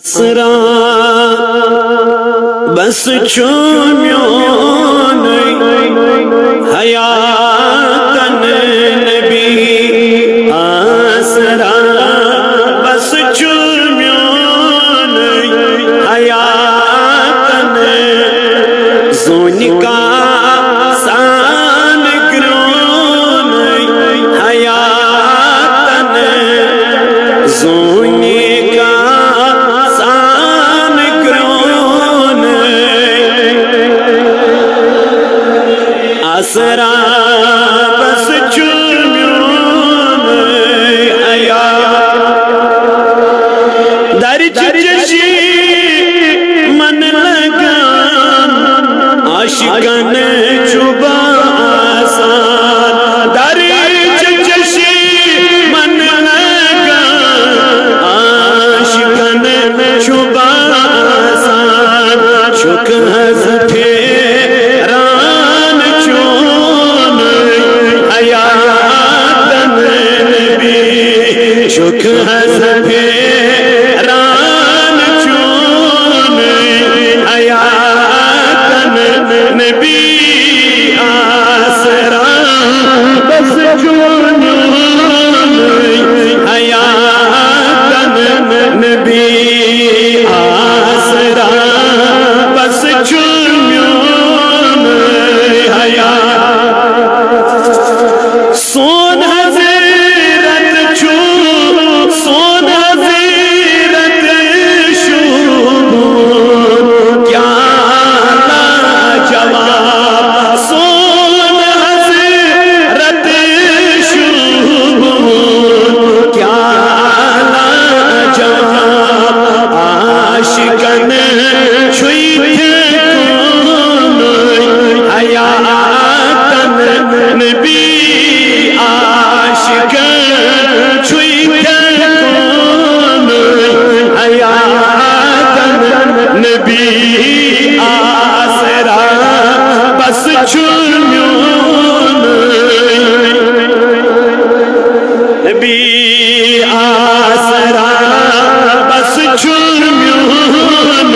اسرا بس چومیون حیاتن نبی اسرا بس چومیون حیاتن زونکا سان گرون حیاتن زونکا اسرا بس چومیون حیات در چشی من لگان عاشقان چوبا آسان در چشی من لگان عاشقان چوبا آسان شک حضرت شک حضرت ران چون حیاتن نبی آسرا بس چون حیاتن نبی آسرا بس چون حیات سون نبی آسرا بس چومیون نبی آسرا بس چومیون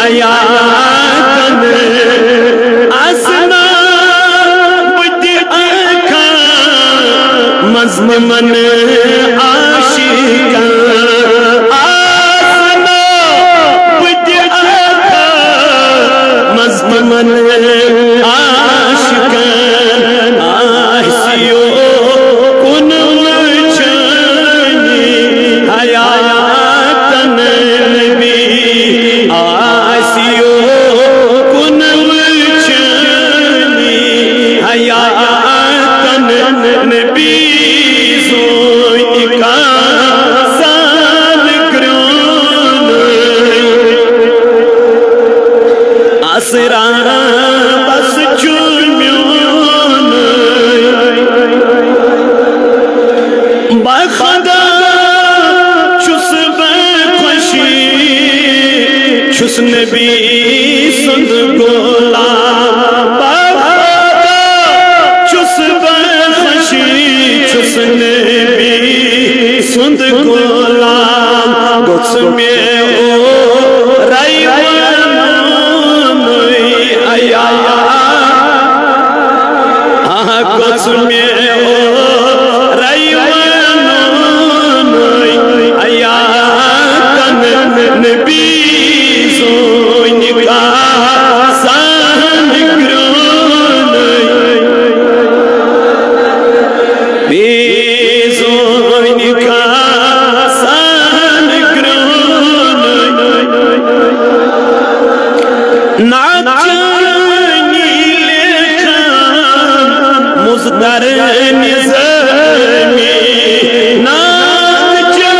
حیاتن اسنا بدی آکا مظلمن عاشقان من عاشقان آسیو کن چنی حیاتن نبی آسیو کن چنی حیاتن نبی زوئی کا سال گرون اسرا بس چومیون بخدا چس بخوشی چس نبی سند گولا بخدا چس بخوشی چس نبی سند گولا گوس میں او رائیوان گوس میں او رائیوان حیاتن نبی زونکا سان گرون بی زونکا سان گرون مزدر نظامی ناچنی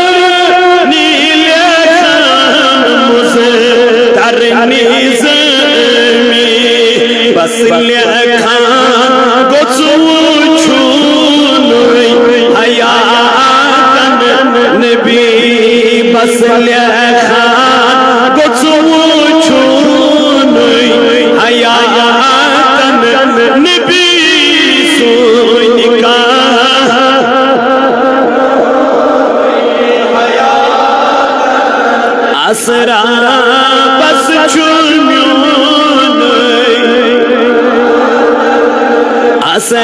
لکھن مزدر نظامی بس لکھن گوچو چھون حیاتن نبی بس لکھن گوچو چھون حیاتن نبی سونکا اسرا بس چون